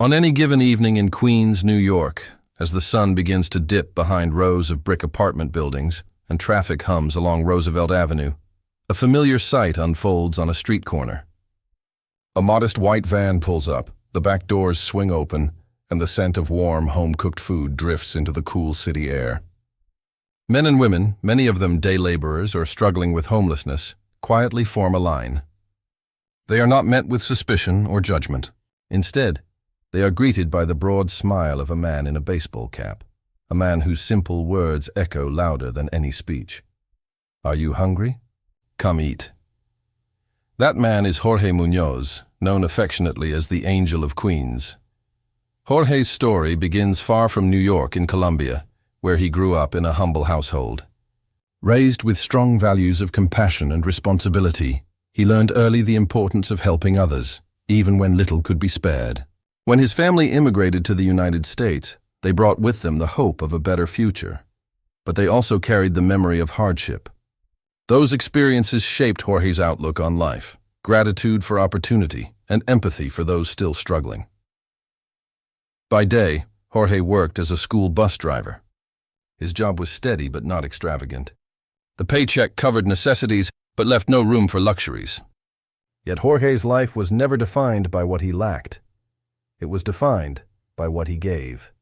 On any given evening in Queens, New York, as the sun begins to dip behind rows of brick apartment buildings and traffic hums along Roosevelt Avenue, a familiar sight unfolds on a street corner. A modest white van pulls up, the back doors swing open, and the scent of warm, home-cooked food drifts into the cool city air. Men and women, many of them day laborers or struggling with homelessness, quietly form a line. They are not met with suspicion or judgment. Instead, they are greeted by the broad smile of a man in a baseball cap, a man whose simple words echo louder than any speech. Are you hungry? Come eat. That man is Jorge Munoz, known affectionately as the Angel of Queens. Jorge's story begins far from New York in Colombia, where he grew up in a humble household. Raised with strong values of compassion and responsibility, he learned early the importance of helping others, even when little could be spared. When his family immigrated to the United States, they brought with them the hope of a better future. But they also carried the memory of hardship. Those experiences shaped Jorge's outlook on life, gratitude for opportunity, and empathy for those still struggling. By day, Jorge worked as a school bus driver. His job was steady but not extravagant. The paycheck covered necessities but left no room for luxuries. Yet Jorge's life was never defined by what he lacked. It was defined by what he gave.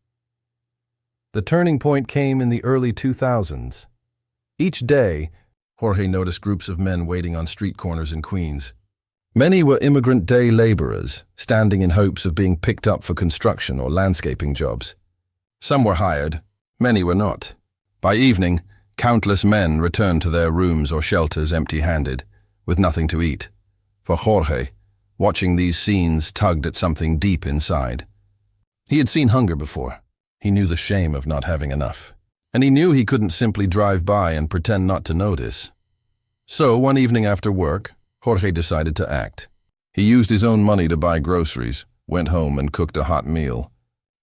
The turning point came in the early 2000s. Each day, Jorge noticed groups of men waiting on street corners in Queens. Many were immigrant day laborers, standing in hopes of being picked up for construction or landscaping jobs. Some were hired, many were not. By evening, countless men returned to their rooms or shelters empty-handed, with nothing to eat. For Jorge, watching these scenes tugged at something deep inside. He had seen hunger before. He knew the shame of not having enough. And he knew he couldn't simply drive by and pretend not to notice. So, one evening after work, Jorge decided to act. He used his own money to buy groceries, went home and cooked a hot meal.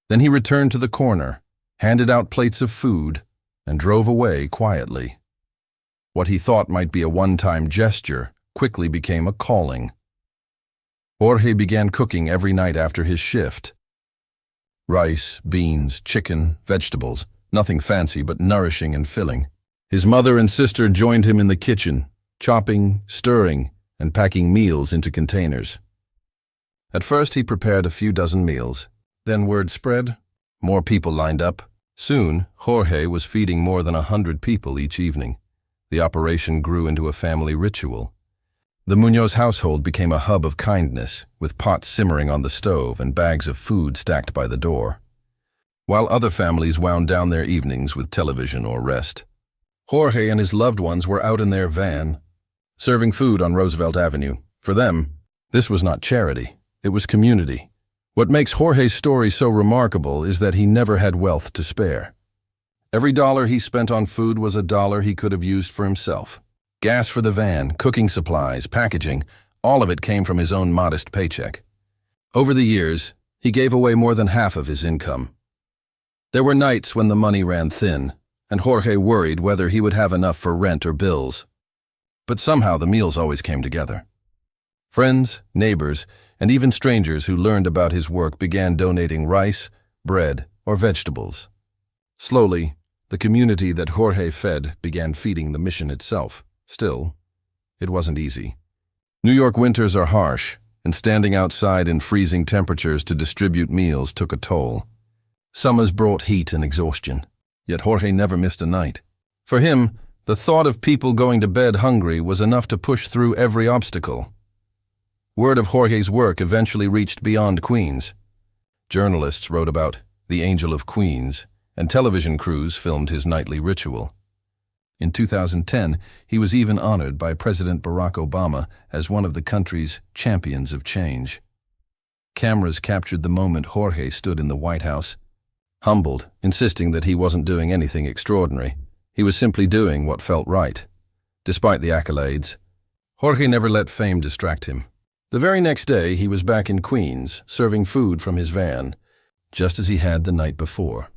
Then he returned to the corner, handed out plates of food, and drove away quietly. What he thought might be a one-time gesture quickly became a calling. Jorge began cooking every night after his shift. Rice, beans, chicken, vegetables, nothing fancy but nourishing and filling. His mother and sister joined him in the kitchen, chopping, stirring, and packing meals into containers. At first he prepared a few dozen meals. Then word spread, more people lined up. Soon, Jorge was feeding more than 100 people each evening. The operation grew into a family ritual. The Munoz household became a hub of kindness, with pots simmering on the stove and bags of food stacked by the door. While other families wound down their evenings with television or rest, Jorge and his loved ones were out in their van, serving food on Roosevelt Avenue. For them, this was not charity, it was community. What makes Jorge's story so remarkable is that he never had wealth to spare. Every dollar he spent on food was a dollar he could have used for himself. Gas for the van, cooking supplies, packaging, all of it came from his own modest paycheck. Over the years, he gave away more than half of his income. There were nights when the money ran thin, and Jorge worried whether he would have enough for rent or bills. But somehow the meals always came together. Friends, neighbors, and even strangers who learned about his work began donating rice, bread, or vegetables. Slowly, the community that Jorge fed began feeding the mission itself. Still, it wasn't easy. New York winters are harsh, and standing outside in freezing temperatures to distribute meals took a toll. Summers brought heat and exhaustion, yet Jorge never missed a night. For him, the thought of people going to bed hungry was enough to push through every obstacle. Word of Jorge's work eventually reached beyond Queens. Journalists wrote about the Angel of Queens, and television crews filmed his nightly ritual. In 2010, he was even honored by President Barack Obama as one of the country's champions of change. Cameras captured the moment Jorge stood in the White House, humbled, insisting that he wasn't doing anything extraordinary. He was simply doing what felt right. Despite the accolades, Jorge never let fame distract him. The very next day, he was back in Queens, serving food from his van, just as he had the night before.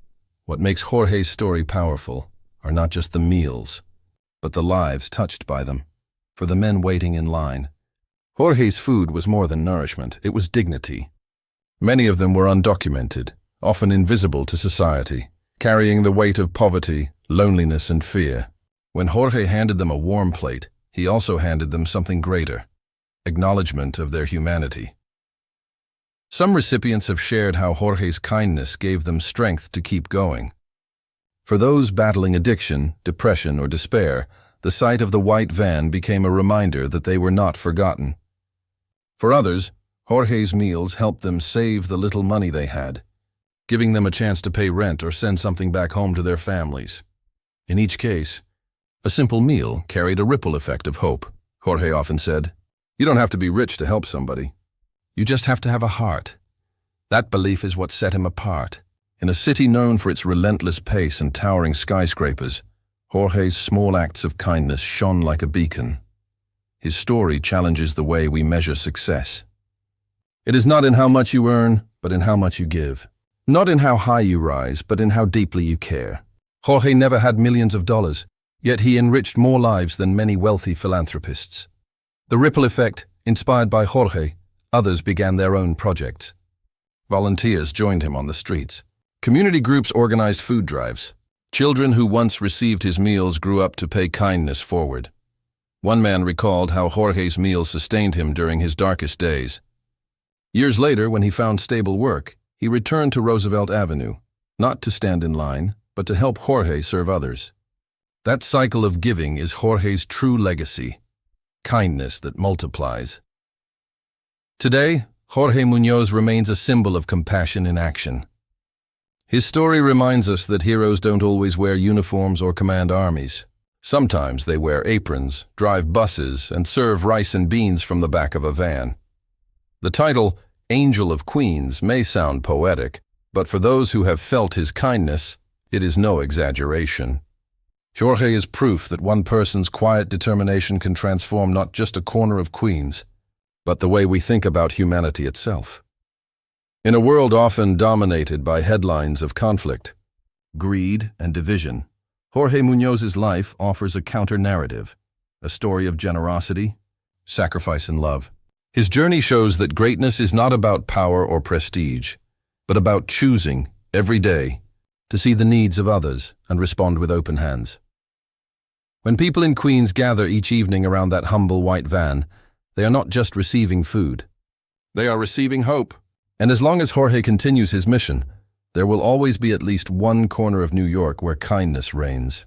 What makes Jorge's story powerful are not just the meals, but the lives touched by them. For the men waiting in line, Jorge's food was more than nourishment, it was dignity. Many of them were undocumented, often invisible to society, carrying the weight of poverty, loneliness, and fear. When Jorge handed them a warm plate, he also handed them something greater: acknowledgement of their humanity. Some recipients have shared how Jorge's kindness gave them strength to keep going. For those battling addiction, depression, or despair, the sight of the white van became a reminder that they were not forgotten. For others, Jorge's meals helped them save the little money they had, giving them a chance to pay rent or send something back home to their families. In each case, a simple meal carried a ripple effect of hope. Jorge often said, "You don't have to be rich to help somebody. You just have to have a heart." That belief is what set him apart. In a city known for its relentless pace and towering skyscrapers, Jorge's small acts of kindness shone like a beacon. His story challenges the way we measure success. It is not in how much you earn, but in how much you give. Not in how high you rise, but in how deeply you care. Jorge never had millions of dollars, yet he enriched more lives than many wealthy philanthropists. The ripple effect, inspired by Jorge, others began their own projects. Volunteers joined him on the streets. Community groups organized food drives. Children who once received his meals grew up to pay kindness forward. One man recalled how Jorge's meals sustained him during his darkest days. Years later, when he found stable work, he returned to Roosevelt Avenue, not to stand in line, but to help Jorge serve others. That cycle of giving is Jorge's true legacy: kindness that multiplies. Today, Jorge Muñoz remains a symbol of compassion in action. His story reminds us that heroes don't always wear uniforms or command armies. Sometimes they wear aprons, drive buses, and serve rice and beans from the back of a van. The title, Angel of Queens, may sound poetic, but for those who have felt his kindness, it is no exaggeration. Jorge is proof that one person's quiet determination can transform not just a corner of Queens, but the way we think about humanity itself. In a world often dominated by headlines of conflict, greed, and division, Jorge Muñoz's life offers a counter-narrative, a story of generosity, sacrifice, and love. His journey shows that greatness is not about power or prestige, but about choosing, every day, to see the needs of others and respond with open hands. When people in Queens gather each evening around that humble white van, they are not just receiving food. They are receiving hope. And as long as Jorge continues his mission, there will always be at least one corner of New York where kindness reigns.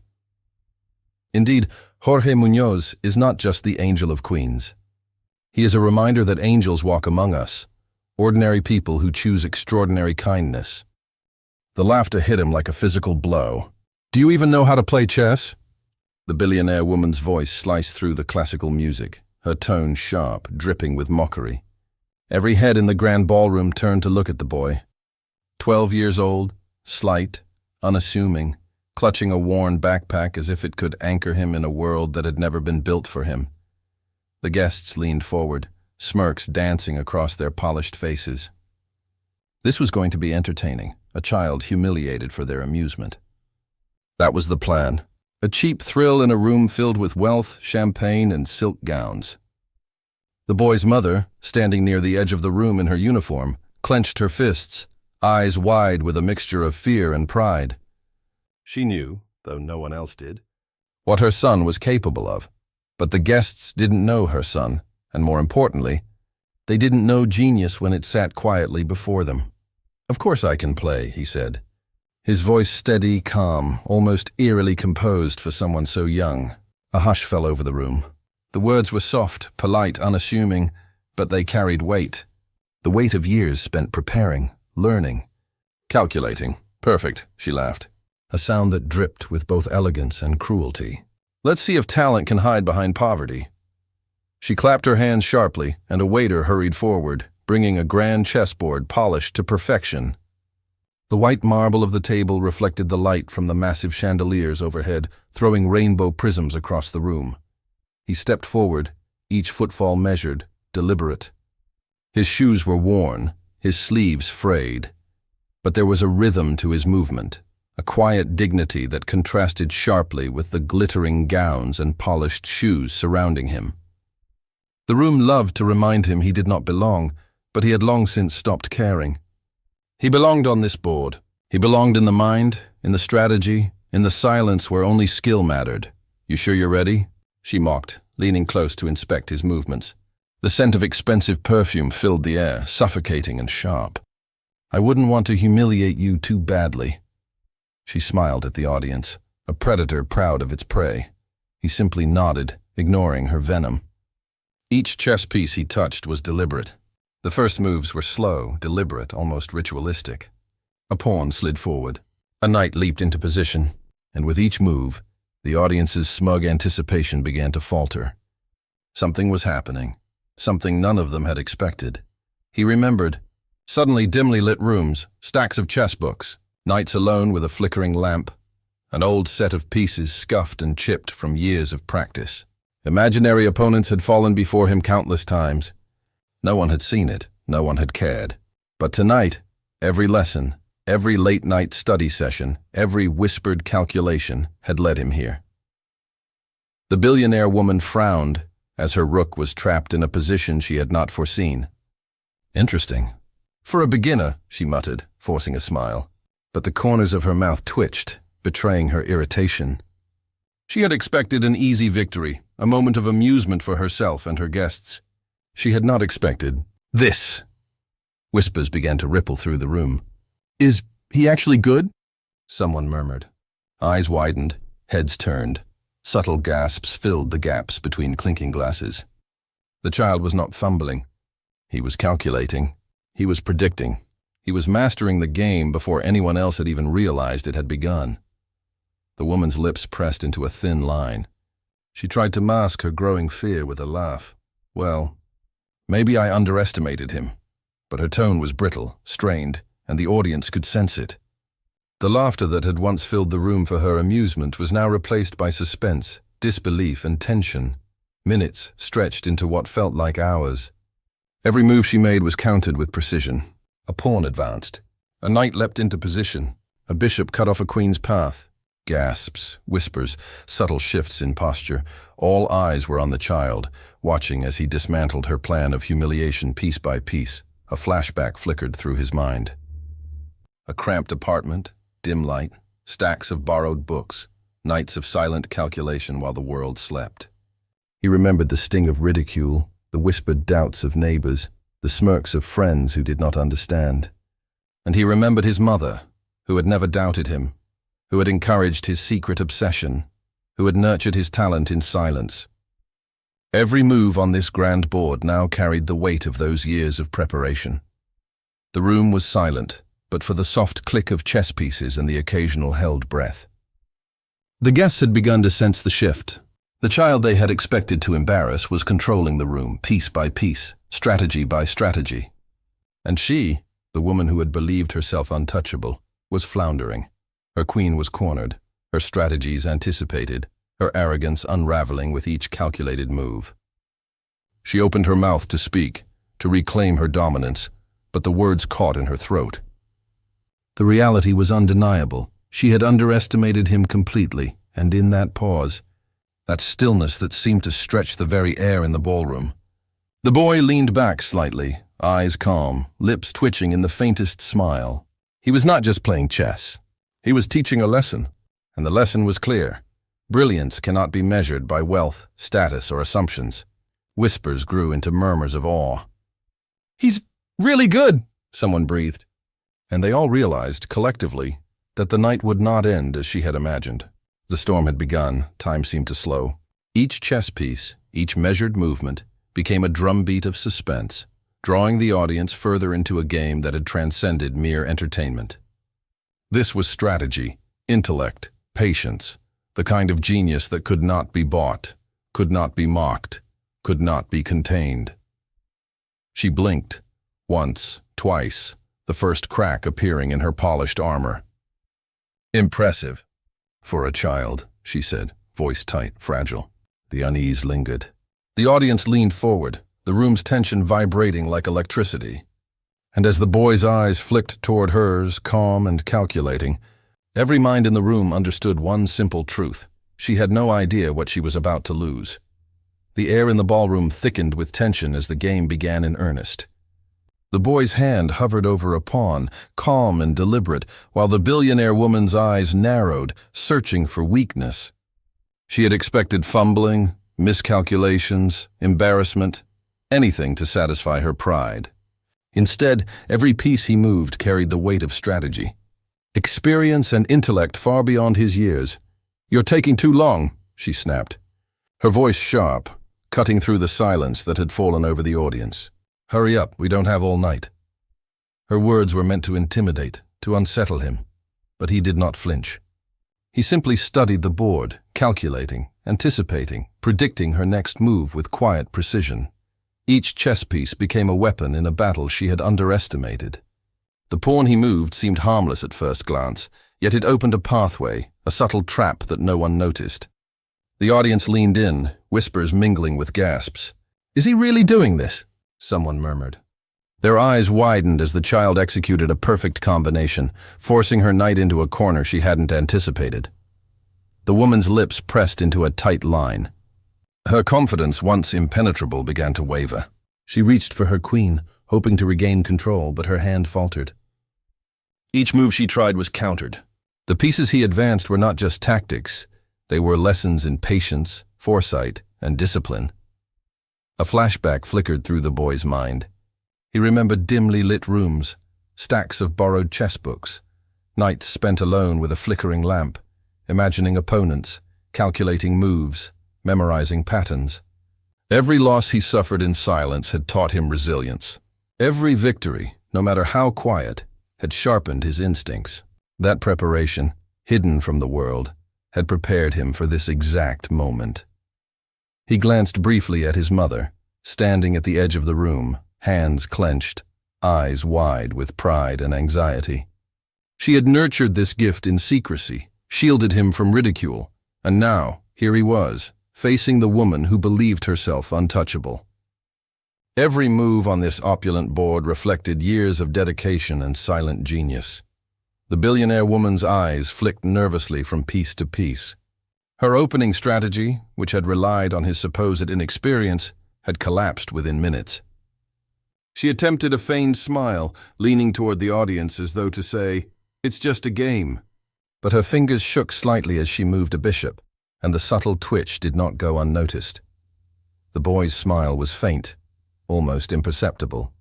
Indeed, Jorge Muñoz is not just the Angel of Queens. He is a reminder that angels walk among us, ordinary people who choose extraordinary kindness. The laughter hit him like a physical blow. "Do you even know how to play chess?" The billionaire woman's voice sliced through the classical music, her tone sharp, dripping with mockery. Every head in the grand ballroom turned to look at the boy. 12 years old, slight, unassuming, clutching a worn backpack as if it could anchor him in a world that had never been built for him. The guests leaned forward, smirks dancing across their polished faces. This was going to be entertaining, a child humiliated for their amusement. That was the plan. A cheap thrill in a room filled with wealth, champagne, and silk gowns. The boy's mother, standing near the edge of the room in her uniform, clenched her fists, eyes wide with a mixture of fear and pride. She knew, though no one else did, what her son was capable of. But the guests didn't know her son, and more importantly, they didn't know genius when it sat quietly before them. "Of course I can play," he said. His voice steady, calm, almost eerily composed for someone so young. A hush fell over the room. The words were soft, polite, unassuming, but they carried weight. The weight of years spent preparing, learning, calculating. "Perfect," she laughed, a sound that dripped with both elegance and cruelty. "Let's see if talent can hide behind poverty." She clapped her hands sharply, and a waiter hurried forward, bringing a grand chessboard polished to perfection. The white marble of the table reflected the light from the massive chandeliers overhead, throwing rainbow prisms across the room. He stepped forward, each footfall measured, deliberate. His shoes were worn, his sleeves frayed, but there was a rhythm to his movement, a quiet dignity that contrasted sharply with the glittering gowns and polished shoes surrounding him. The room loved to remind him he did not belong, but he had long since stopped caring. He belonged on this board. He belonged in the mind, in the strategy, in the silence where only skill mattered. "You sure you're ready?" she mocked, leaning close to inspect his movements. The scent of expensive perfume filled the air, suffocating and sharp. "I wouldn't want to humiliate you too badly." She smiled at the audience, a predator proud of its prey. He simply nodded, ignoring her venom. Each chess piece he touched was deliberate. The first moves were slow, deliberate, almost ritualistic. A pawn slid forward. A knight leaped into position, and with each move, the audience's smug anticipation began to falter. Something was happening, something none of them had expected. He remembered. Suddenly dimly lit rooms, stacks of chess books, knights alone with a flickering lamp, an old set of pieces scuffed and chipped from years of practice. Imaginary opponents had fallen before him countless times. No one had seen it, no one had cared. But tonight, every lesson, every late-night study session, every whispered calculation had led him here. The billionaire woman frowned as her rook was trapped in a position she had not foreseen. "Interesting. For a beginner," she muttered, forcing a smile. But the corners of her mouth twitched, betraying her irritation. She had expected an easy victory, a moment of amusement for herself and her guests. She had not expected this. Whispers began to ripple through the room. "Is he actually good?" someone murmured. Eyes widened, heads turned. Subtle gasps filled the gaps between clinking glasses. The child was not fumbling. He was calculating. He was predicting. He was mastering the game before anyone else had even realized it had begun. The woman's lips pressed into a thin line. She tried to mask her growing fear with a laugh. "Well, maybe I underestimated him." But her tone was brittle, strained, and the audience could sense it. The laughter that had once filled the room for her amusement was now replaced by suspense, disbelief, and tension. Minutes stretched into what felt like hours. Every move she made was counted with precision. A pawn advanced. A knight leapt into position. A bishop cut off a queen's path. Gasps, whispers, subtle shifts in posture. All eyes were on the child, watching as he dismantled her plan of humiliation piece by piece. A flashback flickered through his mind. A cramped apartment, dim light, stacks of borrowed books, nights of silent calculation while the world slept. He remembered the sting of ridicule, the whispered doubts of neighbors, the smirks of friends who did not understand. And he remembered his mother, who had never doubted him, who had encouraged his secret obsession, who had nurtured his talent in silence. Every move on this grand board now carried the weight of those years of preparation. The room was silent, but for the soft click of chess pieces and the occasional held breath. The guests had begun to sense the shift. The child they had expected to embarrass was controlling the room, piece by piece, strategy by strategy. And she, the woman who had believed herself untouchable, was floundering. Her queen was cornered, her strategies anticipated, her arrogance unraveling with each calculated move. She opened her mouth to speak, to reclaim her dominance, but the words caught in her throat. The reality was undeniable. She had underestimated him completely, and in that pause, that stillness that seemed to stretch the very air in the ballroom. The boy leaned back slightly, eyes calm, lips twitching in the faintest smile. He was not just playing chess. He was teaching a lesson, and the lesson was clear. Brilliance cannot be measured by wealth, status, or assumptions. Whispers grew into murmurs of awe. "He's really good," someone breathed. And they all realized, collectively, that the night would not end as she had imagined. The storm had begun, time seemed to slow. Each chess piece, each measured movement, became a drumbeat of suspense, drawing the audience further into a game that had transcended mere entertainment. This was strategy, intellect, patience, the kind of genius that could not be bought, could not be mocked, could not be contained. She blinked, once, twice, the first crack appearing in her polished armor. "Impressive. For a child," she said, voice tight, fragile. The unease lingered. The audience leaned forward, the room's tension vibrating like electricity. And as the boy's eyes flicked toward hers, calm and calculating, every mind in the room understood one simple truth. She had no idea what she was about to lose. The air in the ballroom thickened with tension as the game began in earnest. The boy's hand hovered over a pawn, calm and deliberate, while the billionaire woman's eyes narrowed, searching for weakness. She had expected fumbling, miscalculations, embarrassment, anything to satisfy her pride. Instead, every piece he moved carried the weight of strategy. Experience and intellect far beyond his years. "You're taking too long," she snapped. Her voice sharp, cutting through the silence that had fallen over the audience. "Hurry up, we don't have all night." Her words were meant to intimidate, to unsettle him, but he did not flinch. He simply studied the board, calculating, anticipating, predicting her next move with quiet precision. Each chess piece became a weapon in a battle she had underestimated. The pawn he moved seemed harmless at first glance, yet it opened a pathway, a subtle trap that no one noticed. The audience leaned in, whispers mingling with gasps. "Is he really doing this?" someone murmured. Their eyes widened as the child executed a perfect combination, forcing her knight into a corner she hadn't anticipated. The woman's lips pressed into a tight line. Her confidence, once impenetrable, began to waver. She reached for her queen, hoping to regain control, but her hand faltered. Each move she tried was countered. The pieces he advanced were not just tactics. They were lessons in patience, foresight, and discipline. A flashback flickered through the boy's mind. He remembered dimly lit rooms, stacks of borrowed chess books, nights spent alone with a flickering lamp, imagining opponents, calculating moves, memorizing patterns. Every loss he suffered in silence had taught him resilience. Every victory, no matter how quiet, had sharpened his instincts. That preparation, hidden from the world, had prepared him for this exact moment. He glanced briefly at his mother, standing at the edge of the room, hands clenched, eyes wide with pride and anxiety. She had nurtured this gift in secrecy, shielded him from ridicule, and now, here he was, facing the woman who believed herself untouchable. Every move on this opulent board reflected years of dedication and silent genius. The billionaire woman's eyes flicked nervously from piece to piece. Her opening strategy, which had relied on his supposed inexperience, had collapsed within minutes. She attempted a feigned smile, leaning toward the audience as though to say, "It's just a game." But her fingers shook slightly as she moved a bishop, and the subtle twitch did not go unnoticed. The boy's smile was faint, almost imperceptible.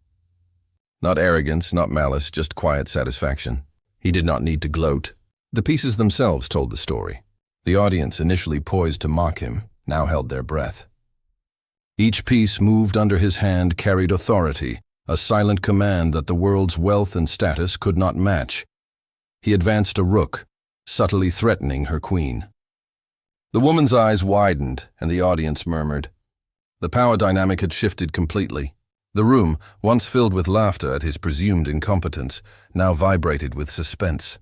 Not arrogance, not malice, just quiet satisfaction. He did not need to gloat. The pieces themselves told the story. The audience, initially poised to mock him, now held their breath. Each piece moved under his hand carried authority, a silent command that the world's wealth and status could not match. He advanced a rook, subtly threatening her queen. The woman's eyes widened, and the audience murmured. The power dynamic had shifted completely. The room, once filled with laughter at his presumed incompetence, now vibrated with suspense.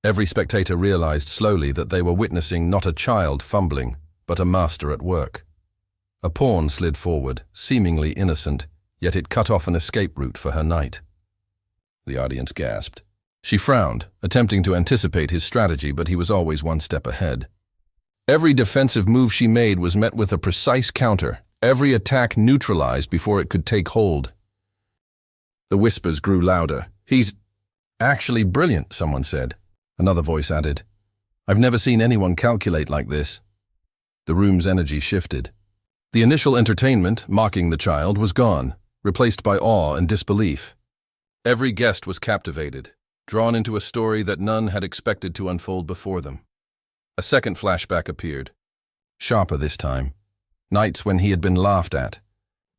Every spectator realized slowly that they were witnessing not a child fumbling, but a master at work. A pawn slid forward, seemingly innocent, yet it cut off an escape route for her knight. The audience gasped. She frowned, attempting to anticipate his strategy, but he was always one step ahead. Every defensive move she made was met with a precise counter, every attack neutralized before it could take hold. The whispers grew louder. "He's actually brilliant," someone said. Another voice added, "I've never seen anyone calculate like this." The room's energy shifted. The initial entertainment, mocking the child, was gone, replaced by awe and disbelief. Every guest was captivated, drawn into a story that none had expected to unfold before them. A second flashback appeared, sharper this time. Nights when he had been laughed at,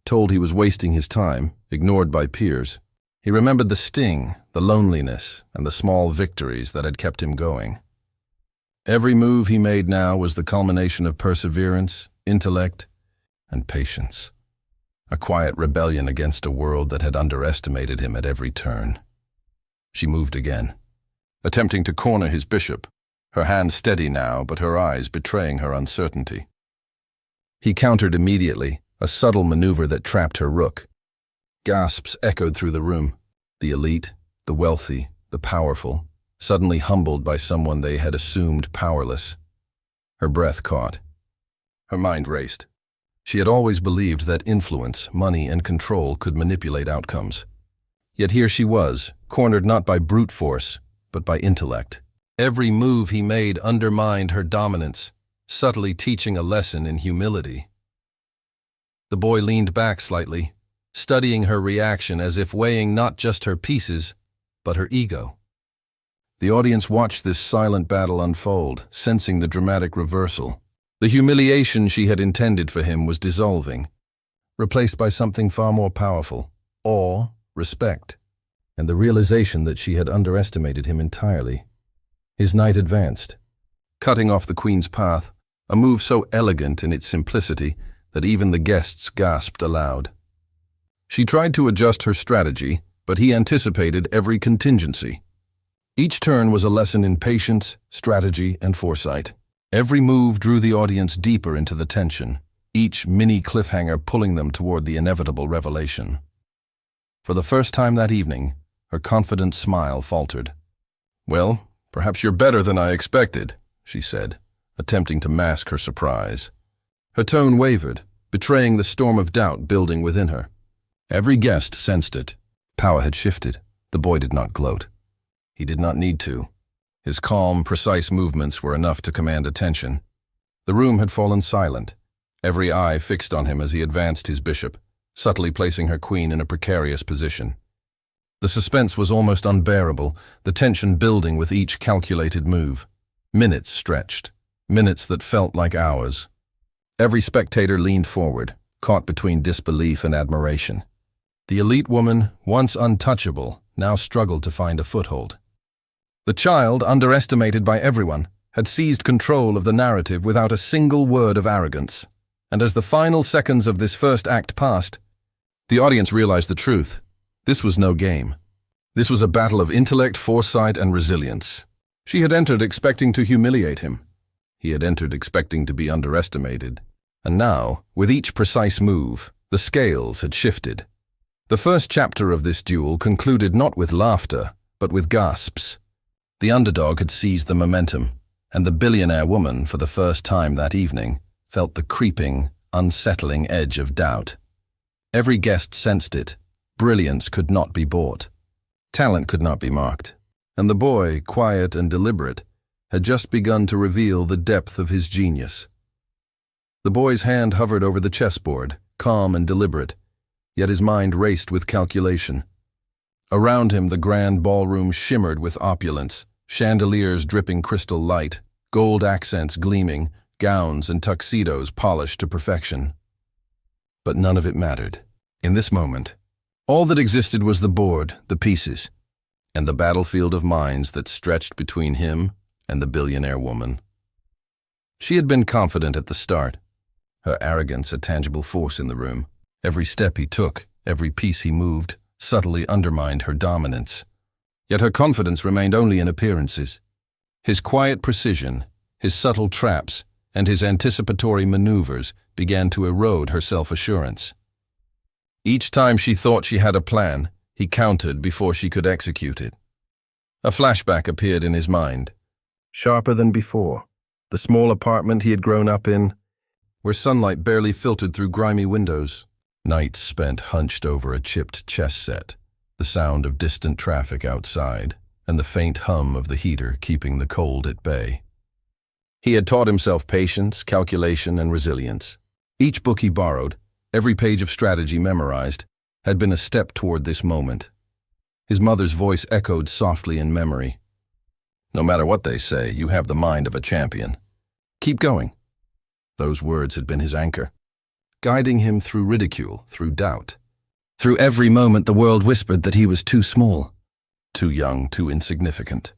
told he was wasting his time, ignored by peers. He remembered the sting, the loneliness, and the small victories that had kept him going. Every move he made now was the culmination of perseverance, intellect, and patience. A quiet rebellion against a world that had underestimated him at every turn. She moved again, attempting to corner his bishop, her hand steady now, but her eyes betraying her uncertainty. He countered immediately, a subtle maneuver that trapped her rook. Gasps echoed through the room. The elite, the wealthy, the powerful, suddenly humbled by someone they had assumed powerless. Her breath caught. Her mind raced. She had always believed that influence, money, and control could manipulate outcomes. Yet here she was, cornered not by brute force, but by intellect. Every move he made undermined her dominance, subtly teaching a lesson in humility. The boy leaned back slightly, studying her reaction as if weighing not just her pieces, but her ego. The audience watched this silent battle unfold, sensing the dramatic reversal. The humiliation she had intended for him was dissolving, replaced by something far more powerful: awe, respect, and the realization that she had underestimated him entirely. His knight advanced, cutting off the queen's path, a move so elegant in its simplicity that even the guests gasped aloud. She tried to adjust her strategy, but he anticipated every contingency. Each turn was a lesson in patience, strategy, and foresight. Every move drew the audience deeper into the tension, each mini cliffhanger pulling them toward the inevitable revelation. For the first time that evening, her confident smile faltered. "Well, perhaps you're better than I expected," she said, attempting to mask her surprise. Her tone wavered, betraying the storm of doubt building within her. Every guest sensed it. Power had shifted. The boy did not gloat. He did not need to. His calm, precise movements were enough to command attention. The room had fallen silent, every eye fixed on him as he advanced his bishop, subtly placing her queen in a precarious position. The suspense was almost unbearable, the tension building with each calculated move. Minutes stretched, minutes that felt like hours. Every spectator leaned forward, caught between disbelief and admiration. The elite woman, once untouchable, now struggled to find a foothold. The child, underestimated by everyone, had seized control of the narrative without a single word of arrogance. And as the final seconds of this first act passed, the audience realized the truth. This was no game. This was a battle of intellect, foresight, and resilience. She had entered expecting to humiliate him. He had entered expecting to be underestimated. And now, with each precise move, the scales had shifted. The first chapter of this duel concluded not with laughter, but with gasps. The underdog had seized the momentum, and the billionaire woman, for the first time that evening, felt the creeping, unsettling edge of doubt. Every guest sensed it. Brilliance could not be bought. Talent could not be marked. And the boy, quiet and deliberate, had just begun to reveal the depth of his genius. The boy's hand hovered over the chessboard, calm and deliberate, yet his mind raced with calculation. Around him the grand ballroom shimmered with opulence, chandeliers dripping crystal light, gold accents gleaming, gowns and tuxedos polished to perfection. But none of it mattered. In this moment, all that existed was the board, the pieces, and the battlefield of minds that stretched between him and the billionaire woman. She had been confident at the start, her arrogance a tangible force in the room. Every step he took, every piece he moved, subtly undermined her dominance. Yet her confidence remained only in appearances. His quiet precision, his subtle traps, and his anticipatory maneuvers began to erode her self-assurance. Each time she thought she had a plan, he countered before she could execute it. A flashback appeared in his mind, sharper than before. The small apartment he had grown up in, where sunlight barely filtered through grimy windows. Nights spent hunched over a chipped chess set, the sound of distant traffic outside, and the faint hum of the heater keeping the cold at bay. He had taught himself patience, calculation, and resilience. Each book he borrowed, every page of strategy memorized, had been a step toward this moment. His mother's voice echoed softly in memory. "No matter what they say, you have the mind of a champion. Keep going." Those words had been his anchor, guiding him through ridicule, through doubt. Through every moment the world whispered that he was too small, too young, too insignificant.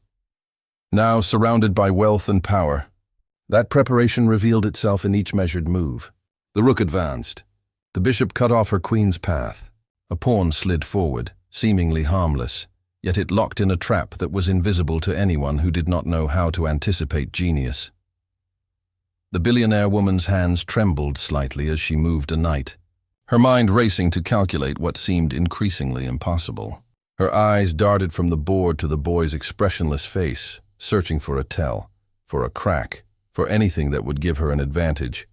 Now, surrounded by wealth and power, that preparation revealed itself in each measured move. The rook advanced. The bishop cut off her queen's path. A pawn slid forward, seemingly harmless, yet it locked in a trap that was invisible to anyone who did not know how to anticipate genius. The billionaire woman's hands trembled slightly as she moved a knight, her mind racing to calculate what seemed increasingly impossible. Her eyes darted from the board to the boy's expressionless face, searching for a tell, for a crack, for anything that would give her an advantage.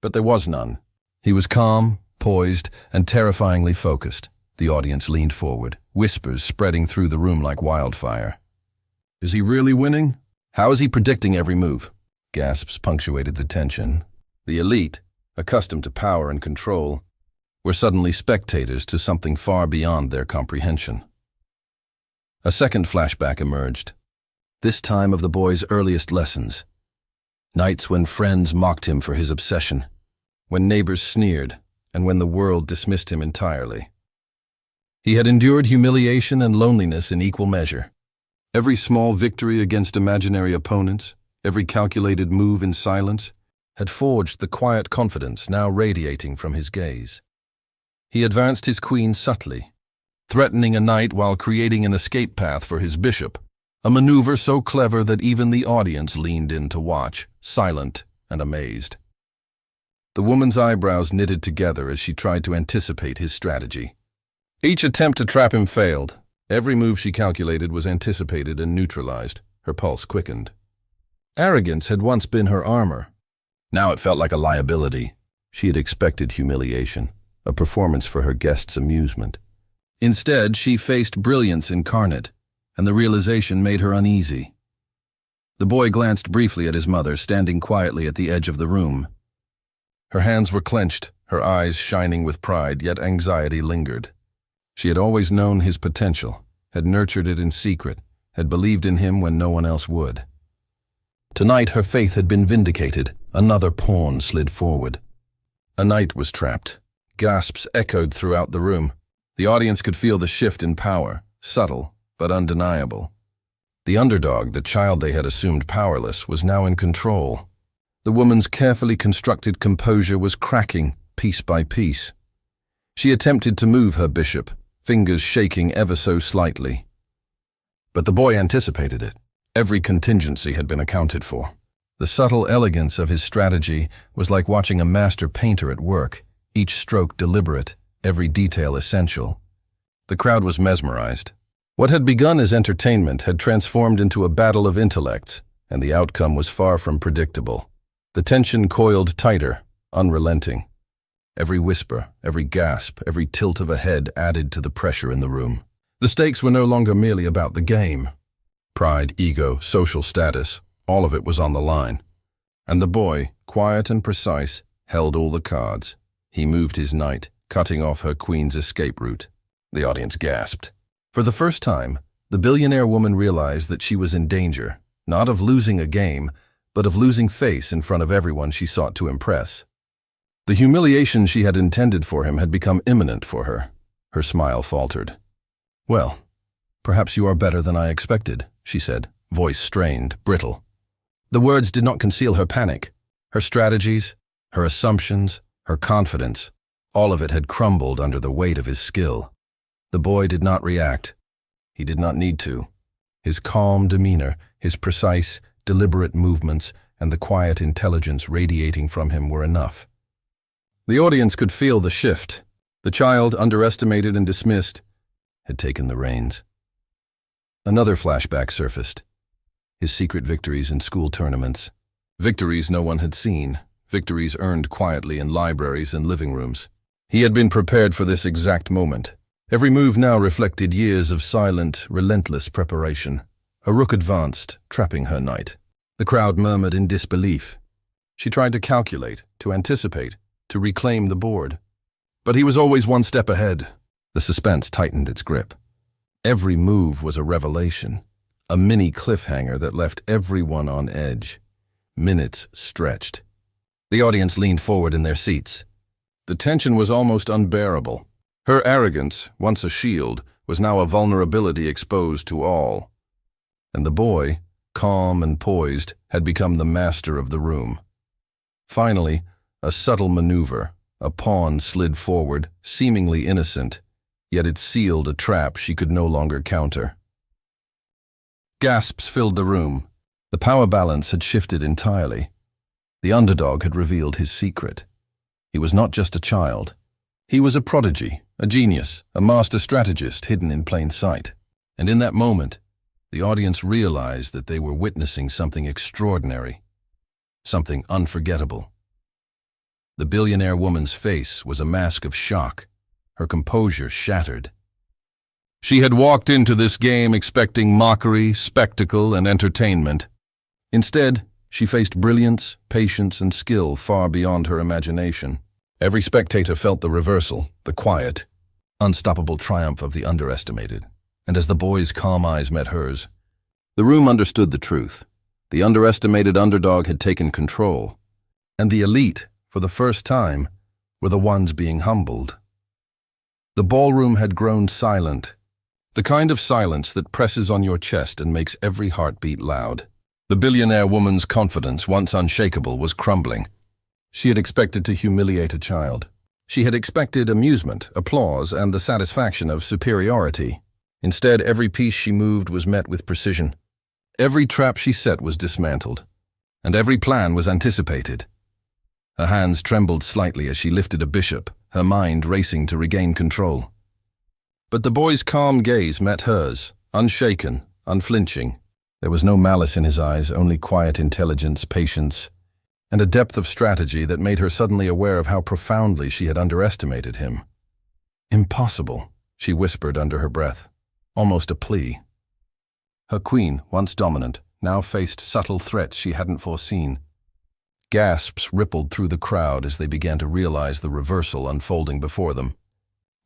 But there was none. He was calm, poised, and terrifyingly focused. The audience leaned forward, whispers spreading through the room like wildfire. Is he really winning? How is he predicting every move? Gasps punctuated the tension. The elite, accustomed to power and control, were suddenly spectators to something far beyond their comprehension. A second flashback emerged, this time of the boy's earliest lessons. Nights when friends mocked him for his obsession, when neighbors sneered, and when the world dismissed him entirely. He had endured humiliation and loneliness in equal measure. Every small victory against imaginary opponents, every calculated move in silence, had forged the quiet confidence now radiating from his gaze. He advanced his queen subtly, threatening a knight while creating an escape path for his bishop, a maneuver so clever that even the audience leaned in to watch, silent and amazed. The woman's eyebrows knitted together as she tried to anticipate his strategy. Each attempt to trap him failed. Every move she calculated was anticipated and neutralized. Her pulse quickened. Arrogance had once been her armor. Now it felt like a liability. She had expected humiliation, a performance for her guests' amusement. Instead, she faced brilliance incarnate, and the realization made her uneasy. The boy glanced briefly at his mother, standing quietly at the edge of the room. Her hands were clenched, her eyes shining with pride, yet anxiety lingered. She had always known his potential, had nurtured it in secret, had believed in him when no one else would. Tonight her faith had been vindicated. Another pawn slid forward. A knight was trapped. Gasps echoed throughout the room. The audience could feel the shift in power, subtle but undeniable. The underdog, the child they had assumed powerless, was now in control. The woman's carefully constructed composure was cracking, piece by piece. She attempted to move her bishop, fingers shaking ever so slightly. But the boy anticipated it. Every contingency had been accounted for. The subtle elegance of his strategy was like watching a master painter at work, each stroke deliberate, every detail essential. The crowd was mesmerized. What had begun as entertainment had transformed into a battle of intellects, and the outcome was far from predictable. The tension coiled tighter, unrelenting. Every whisper, every gasp, every tilt of a head added to the pressure in the room. The stakes were no longer merely about the game. Pride, ego, social status, all of it was on the line. And the boy, quiet and precise, held all the cards. He moved his knight, cutting off her queen's escape route. The audience gasped. For the first time, the billionaire woman realized that she was in danger, not of losing a game, but of losing face in front of everyone she sought to impress. The humiliation she had intended for him had become imminent for her. Her smile faltered. "Well, perhaps you are better than I expected," she said, voice strained, brittle. The words did not conceal her panic. Her strategies, her assumptions, her confidence, all of it had crumbled under the weight of his skill. The boy did not react. He did not need to. His calm demeanor, his precise, deliberate movements, and the quiet intelligence radiating from him were enough. The audience could feel the shift. The child, underestimated and dismissed, had taken the reins. Another flashback surfaced. His secret victories in school tournaments. Victories no one had seen. Victories earned quietly in libraries and living rooms. He had been prepared for this exact moment. Every move now reflected years of silent, relentless preparation. A rook advanced, trapping her knight. The crowd murmured in disbelief. She tried to calculate, to anticipate, to reclaim the board. But he was always one step ahead. The suspense tightened its grip. Every move was a revelation, a mini cliffhanger that left everyone on edge. Minutes stretched. The audience leaned forward in their seats. The tension was almost unbearable. Her arrogance, once a shield, was now a vulnerability exposed to all. And the boy, calm and poised, had become the master of the room. Finally, a subtle maneuver, a pawn slid forward, seemingly innocent, yet it sealed a trap she could no longer counter. Gasps filled the room. The power balance had shifted entirely. The underdog had revealed his secret. He was not just a child. He was a prodigy, a genius, a master strategist hidden in plain sight. And in that moment, the audience realized that they were witnessing something extraordinary, something unforgettable. The billionaire woman's face was a mask of shock, her composure shattered. She had walked into this game expecting mockery, spectacle, and entertainment. Instead, she faced brilliance, patience, and skill far beyond her imagination. Every spectator felt the reversal, the quiet, unstoppable triumph of the underestimated. And as the boy's calm eyes met hers, the room understood the truth. The underestimated underdog had taken control, and the elite, for the first time, were the ones being humbled. The ballroom had grown silent, the kind of silence that presses on your chest and makes every heartbeat loud. The billionaire woman's confidence, once unshakable, was crumbling. She had expected to humiliate a child. She had expected amusement, applause, and the satisfaction of superiority. Instead, every piece she moved was met with precision. Every trap she set was dismantled, and every plan was anticipated. Her hands trembled slightly as she lifted a bishop, her mind racing to regain control. But the boy's calm gaze met hers, unshaken, unflinching. There was no malice in his eyes, only quiet intelligence, patience, and a depth of strategy that made her suddenly aware of how profoundly she had underestimated him. "Impossible," she whispered under her breath, almost a plea. Her queen, once dominant, now faced subtle threats she hadn't foreseen. Gasps rippled through the crowd as they began to realize the reversal unfolding before them.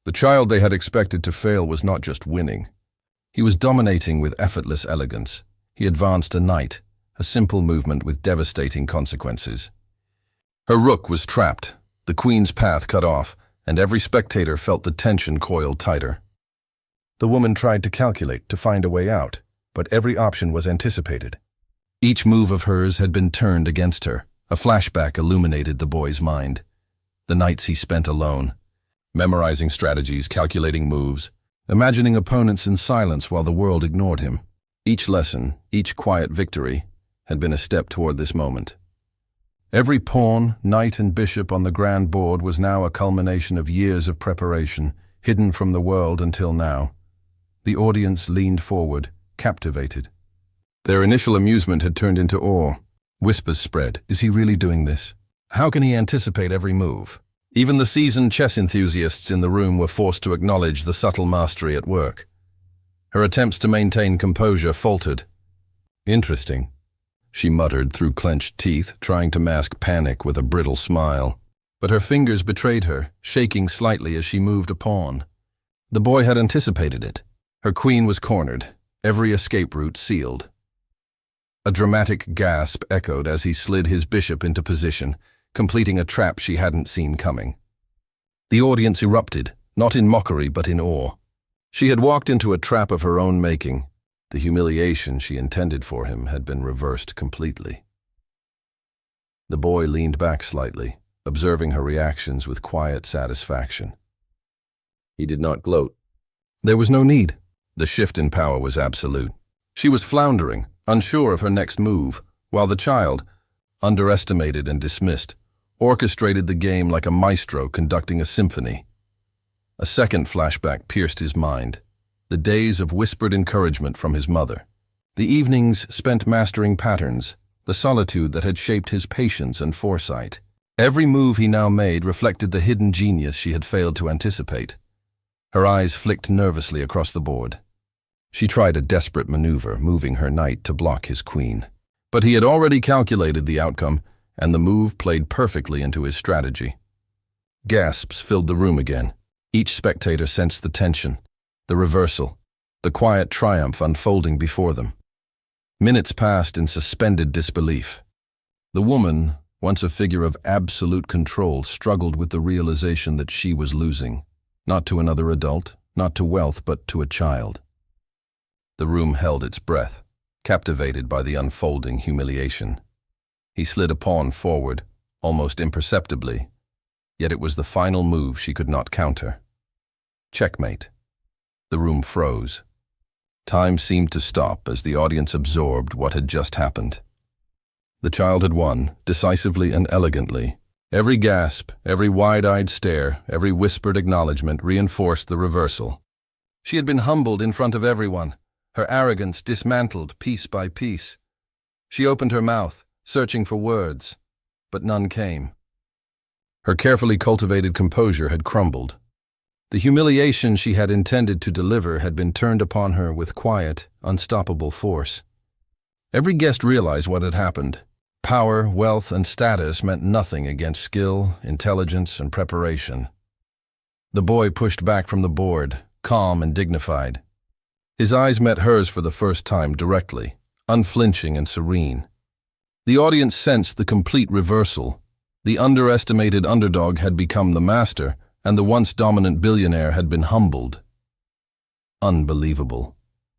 The child they had expected to fail was not just winning. He was dominating with effortless elegance. He advanced a knight, a simple movement with devastating consequences. Her rook was trapped, the queen's path cut off, and every spectator felt the tension coil tighter. The woman tried to calculate, to find a way out, but every option was anticipated. Each move of hers had been turned against her. A flashback illuminated the boy's mind. The nights he spent alone, memorizing strategies, calculating moves, imagining opponents in silence while the world ignored him. Each lesson, each quiet victory, had been a step toward this moment. Every pawn, knight, and bishop on the grand board was now a culmination of years of preparation, hidden from the world until now. The audience leaned forward, captivated. Their initial amusement had turned into awe. Whispers spread. Is he really doing this? How can he anticipate every move? Even the seasoned chess enthusiasts in the room were forced to acknowledge the subtle mastery at work. Her attempts to maintain composure faltered. "Interesting," she muttered through clenched teeth, trying to mask panic with a brittle smile. But her fingers betrayed her, shaking slightly as she moved a pawn. The boy had anticipated it. Her queen was cornered, every escape route sealed. A dramatic gasp echoed as he slid his bishop into position, completing a trap she hadn't seen coming. The audience erupted, not in mockery but in awe. She had walked into a trap of her own making. The humiliation she intended for him had been reversed completely. The boy leaned back slightly, observing her reactions with quiet satisfaction. He did not gloat. There was no need. The shift in power was absolute. She was floundering, unsure of her next move, while the child, underestimated and dismissed, orchestrated the game like a maestro conducting a symphony. A second flashback pierced his mind. The days of whispered encouragement from his mother. The evenings spent mastering patterns, the solitude that had shaped his patience and foresight. Every move he now made reflected the hidden genius she had failed to anticipate. Her eyes flicked nervously across the board. She tried a desperate maneuver, moving her knight to block his queen. But he had already calculated the outcome, and the move played perfectly into his strategy. Gasps filled the room again. Each spectator sensed the tension, the reversal, the quiet triumph unfolding before them. Minutes passed in suspended disbelief. The woman, once a figure of absolute control, struggled with the realization that she was losing, not to another adult, not to wealth, but to a child. The room held its breath, captivated by the unfolding humiliation. He slid a pawn forward, almost imperceptibly, yet it was the final move she could not counter. Checkmate. The room froze. Time seemed to stop as the audience absorbed what had just happened. The child had won, decisively and elegantly. Every gasp, every wide-eyed stare, every whispered acknowledgement reinforced the reversal. She had been humbled in front of everyone, her arrogance dismantled piece by piece. She opened her mouth, searching for words, but none came. Her carefully cultivated composure had crumbled. The humiliation she had intended to deliver had been turned upon her with quiet, unstoppable force. Every guest realized what had happened. Power, wealth, and status meant nothing against skill, intelligence, and preparation. The boy pushed back from the board, calm and dignified. His eyes met hers for the first time directly, unflinching and serene. The audience sensed the complete reversal. The underestimated underdog had become the master, and the once dominant billionaire had been humbled. "Unbelievable,"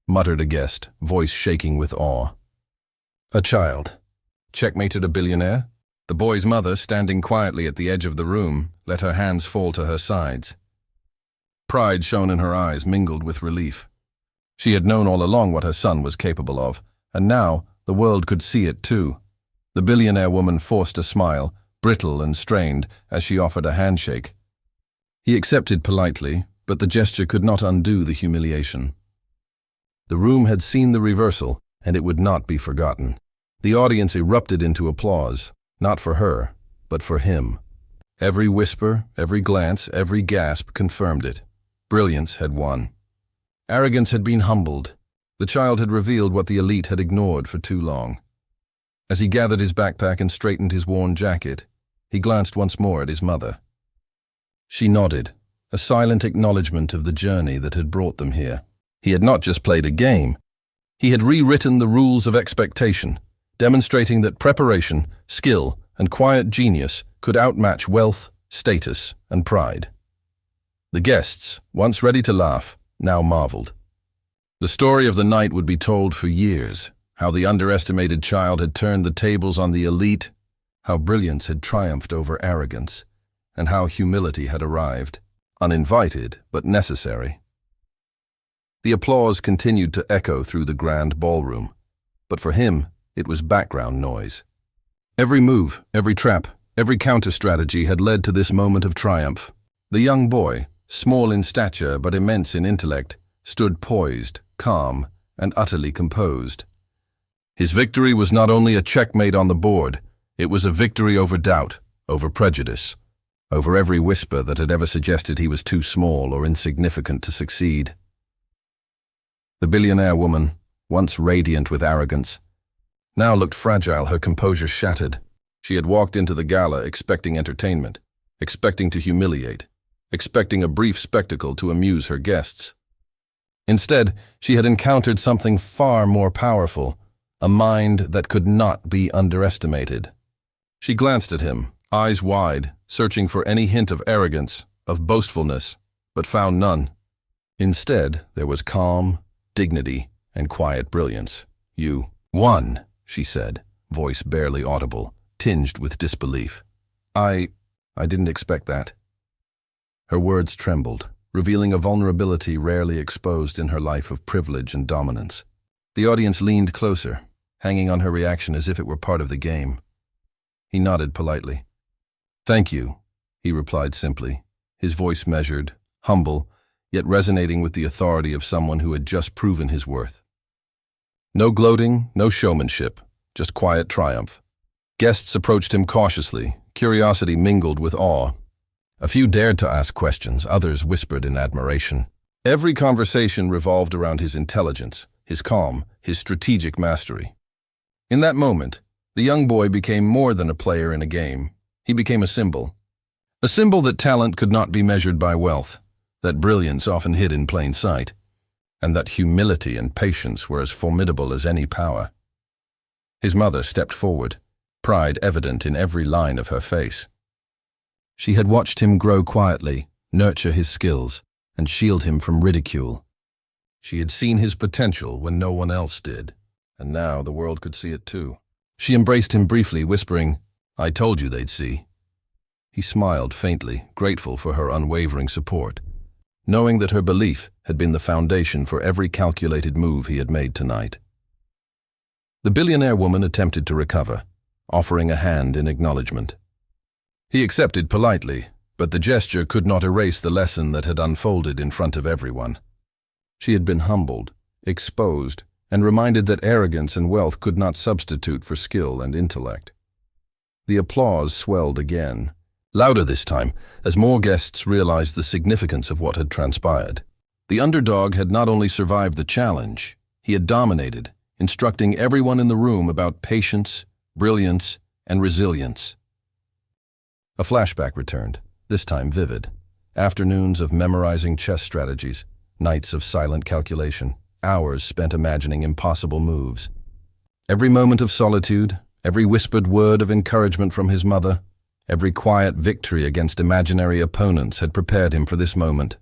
muttered a guest, voice shaking with awe. "A child checkmated a billionaire?" The boy's mother, standing quietly at the edge of the room, let her hands fall to her sides. Pride shone in her eyes, mingled with relief. She had known all along what her son was capable of, and now the world could see it too. The billionaire woman forced a smile, brittle and strained, as she offered a handshake. He accepted politely, but the gesture could not undo the humiliation. The room had seen the reversal, and it would not be forgotten. The audience erupted into applause, not for her, but for him. Every whisper, every glance, every gasp confirmed it. Brilliance had won. Arrogance had been humbled. The child had revealed what the elite had ignored for too long. As he gathered his backpack and straightened his worn jacket, he glanced once more at his mother. She nodded, a silent acknowledgement of the journey that had brought them here. He had not just played a game. He had rewritten the rules of expectation, demonstrating that preparation, skill, and quiet genius could outmatch wealth, status, and pride. The guests, once ready to laugh, now marveled. The story of the night would be told for years, how the underestimated child had turned the tables on the elite, how brilliance had triumphed over arrogance, and how humility had arrived, uninvited but necessary. The applause continued to echo through the grand ballroom, but for him, it was background noise. Every move, every trap, every counter-strategy had led to this moment of triumph. The young boy, small in stature but immense in intellect, stood poised, calm, and utterly composed. His victory was not only a checkmate on the board, it was a victory over doubt, over prejudice, over every whisper that had ever suggested he was too small or insignificant to succeed. The billionaire woman, once radiant with arrogance, now looked fragile, her composure shattered. She had walked into the gala expecting entertainment, expecting to humiliate, expecting a brief spectacle to amuse her guests. Instead, she had encountered something far more powerful, a mind that could not be underestimated. She glanced at him, eyes wide, searching for any hint of arrogance, of boastfulness, but found none. Instead, there was calm, dignity, and quiet brilliance. "You won," she said, voice barely audible, tinged with disbelief. I didn't expect that." Her words trembled, revealing a vulnerability rarely exposed in her life of privilege and dominance. The audience leaned closer, hanging on her reaction as if it were part of the game. He nodded politely. "Thank you," he replied simply, his voice measured, humble, yet resonating with the authority of someone who had just proven his worth. No gloating, no showmanship, just quiet triumph. Guests approached him cautiously, curiosity mingled with awe. A few dared to ask questions, others whispered in admiration. Every conversation revolved around his intelligence, his calm, his strategic mastery. In that moment, the young boy became more than a player in a game. He became a symbol that talent could not be measured by wealth, that brilliance often hid in plain sight, and that humility and patience were as formidable as any power. His mother stepped forward, pride evident in every line of her face. She had watched him grow quietly, nurture his skills, and shield him from ridicule. She had seen his potential when no one else did, and now the world could see it too. She embraced him briefly, whispering, "I told you they'd see." He smiled faintly, grateful for her unwavering support, knowing that her belief had been the foundation for every calculated move he had made tonight. The billionaire woman attempted to recover, offering a hand in acknowledgement. He accepted politely, but the gesture could not erase the lesson that had unfolded in front of everyone. She had been humbled, exposed, and reminded that arrogance and wealth could not substitute for skill and intellect. The applause swelled again, louder this time, as more guests realized the significance of what had transpired. The underdog had not only survived the challenge, he had dominated, instructing everyone in the room about patience, brilliance, and resilience. A flashback returned, this time vivid. Afternoons of memorizing chess strategies, nights of silent calculation, hours spent imagining impossible moves. Every moment of solitude, every whispered word of encouragement from his mother, every quiet victory against imaginary opponents had prepared him for this moment.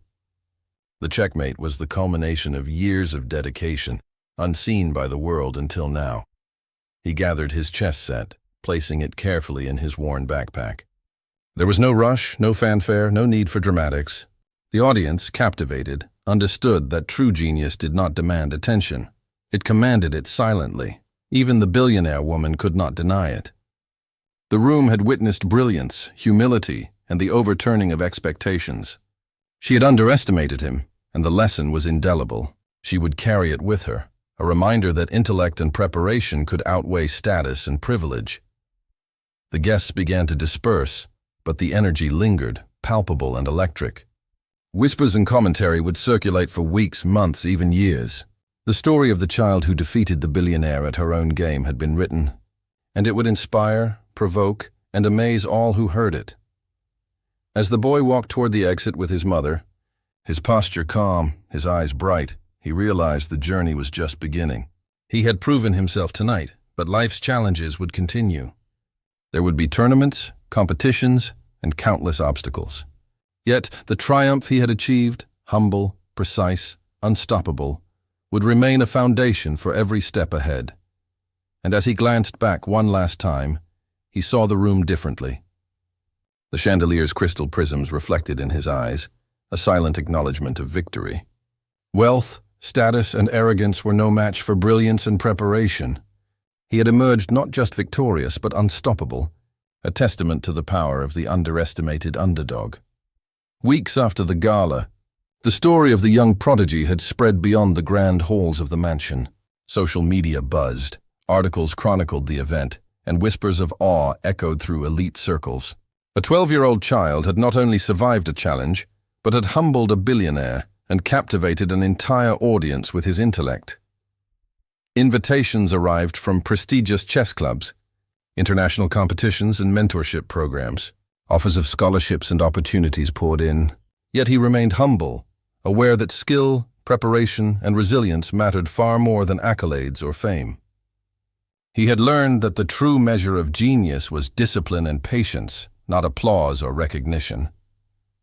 The checkmate was the culmination of years of dedication, unseen by the world until now. He gathered his chess set, placing it carefully in his worn backpack. There was no rush, no fanfare, no need for dramatics. The audience, captivated, understood that true genius did not demand attention. It commanded it silently. Even the billionaire woman could not deny it. The room had witnessed brilliance, humility, and the overturning of expectations. She had underestimated him, and the lesson was indelible. She would carry it with her, a reminder that intellect and preparation could outweigh status and privilege. The guests began to disperse, but the energy lingered, palpable and electric. Whispers and commentary would circulate for weeks, months, even years. The story of the child who defeated the billionaire at her own game had been written, and it would inspire, provoke, and amaze all who heard it. As the boy walked toward the exit with his mother, his posture calm, his eyes bright, he realized the journey was just beginning. He had proven himself tonight, but life's challenges would continue. There would be tournaments, competitions, and countless obstacles. Yet the triumph he had achieved, humble, precise, unstoppable, would remain a foundation for every step ahead. And as he glanced back one last time, he saw the room differently. The chandelier's crystal prisms reflected in his eyes, a silent acknowledgement of victory. Wealth, status, and arrogance were no match for brilliance and preparation. He had emerged not just victorious, but unstoppable, a testament to the power of the underestimated underdog. Weeks after the gala, the story of the young prodigy had spread beyond the grand halls of the mansion. Social media buzzed, articles chronicled the event, and whispers of awe echoed through elite circles. A 12-year-old child had not only survived a challenge, but had humbled a billionaire and captivated an entire audience with his intellect. Invitations arrived from prestigious chess clubs, international competitions and mentorship programs. Offers of scholarships and opportunities poured in. Yet he remained humble, aware that skill, preparation, and resilience mattered far more than accolades or fame. He had learned that the true measure of genius was discipline and patience, not applause or recognition.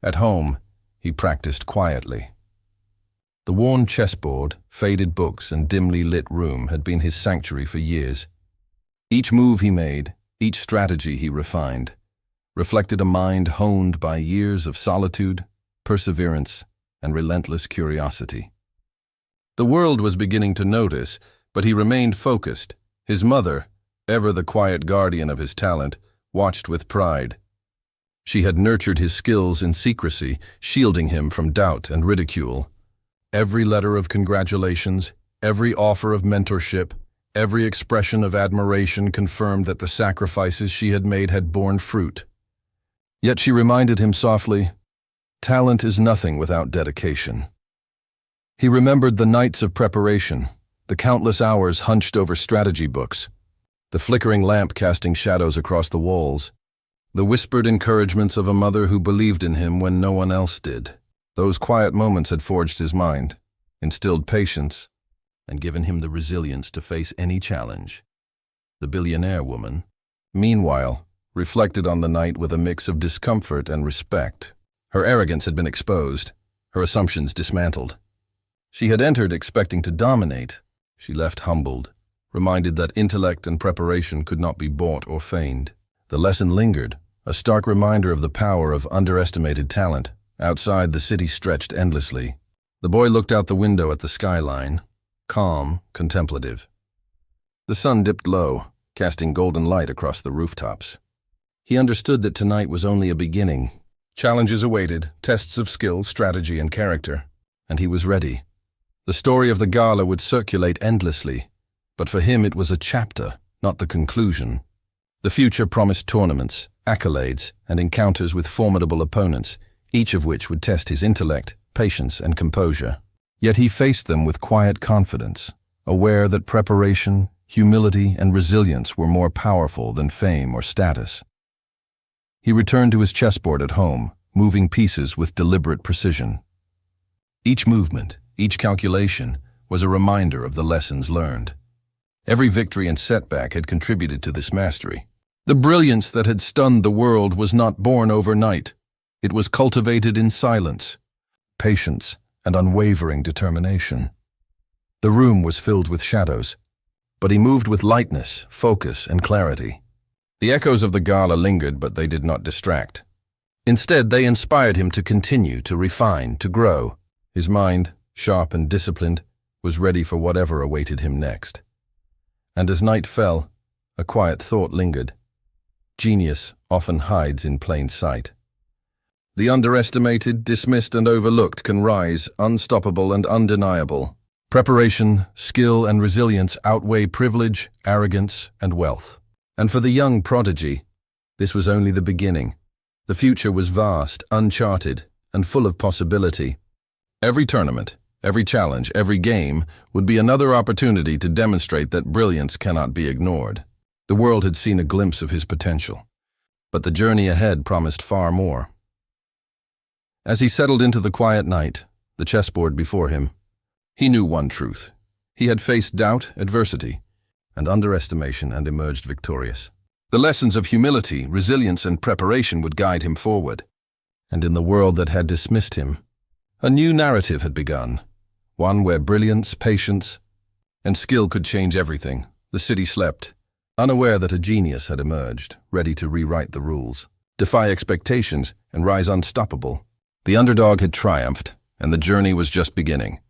At home, he practiced quietly. The worn chessboard, faded books, and dimly lit room had been his sanctuary for years. Each move he made, each strategy he refined, reflected a mind honed by years of solitude, perseverance, and relentless curiosity. The world was beginning to notice, but he remained focused. His mother, ever the quiet guardian of his talent, watched with pride. She had nurtured his skills in secrecy, shielding him from doubt and ridicule. Every letter of congratulations, every offer of mentorship, every expression of admiration confirmed that the sacrifices she had made had borne fruit. Yet she reminded him softly, "Talent is nothing without dedication." He remembered the nights of preparation, the countless hours hunched over strategy books, the flickering lamp casting shadows across the walls, the whispered encouragements of a mother who believed in him when no one else did. Those quiet moments had forged his mind, instilled patience, and given him the resilience to face any challenge. The billionaire woman, meanwhile, reflected on the night with a mix of discomfort and respect. Her arrogance had been exposed, her assumptions dismantled. She had entered expecting to dominate. She left humbled, reminded that intellect and preparation could not be bought or feigned. The lesson lingered, a stark reminder of the power of underestimated talent. Outside, the city stretched endlessly. The boy looked out the window at the skyline, calm, contemplative. The sun dipped low, casting golden light across the rooftops. He understood that tonight was only a beginning. Challenges awaited, tests of skill, strategy, and character, and he was ready. The story of the gala would circulate endlessly, but for him it was a chapter, not the conclusion. The future promised tournaments, accolades, and encounters with formidable opponents, each of which would test his intellect, patience, and composure. Yet he faced them with quiet confidence, aware that preparation, humility, and resilience were more powerful than fame or status. He returned to his chessboard at home, moving pieces with deliberate precision. Each movement, each calculation, was a reminder of the lessons learned. Every victory and setback had contributed to this mastery. The brilliance that had stunned the world was not born overnight. It was cultivated in silence, patience, and unwavering determination. The room was filled with shadows, but he moved with lightness, focus, and clarity. The echoes of the gala lingered, but they did not distract. Instead, they inspired him to continue, to refine, to grow. His mind, sharp and disciplined, was ready for whatever awaited him next. And as night fell, a quiet thought lingered. Genius often hides in plain sight. The underestimated, dismissed, and overlooked can rise, unstoppable and undeniable. Preparation, skill, and resilience outweigh privilege, arrogance, and wealth. And for the young prodigy, this was only the beginning. The future was vast, uncharted, and full of possibility. Every tournament, every challenge, every game would be another opportunity to demonstrate that brilliance cannot be ignored. The world had seen a glimpse of his potential, but the journey ahead promised far more. As he settled into the quiet night, the chessboard before him, he knew one truth. He had faced doubt, adversity, and underestimation and emerged victorious. The lessons of humility, resilience, and preparation would guide him forward. And in the world that had dismissed him, a new narrative had begun, one where brilliance, patience, and skill could change everything. The city slept, unaware that a genius had emerged, ready to rewrite the rules, defy expectations, and rise unstoppable. The underdog had triumphed, and the journey was just beginning.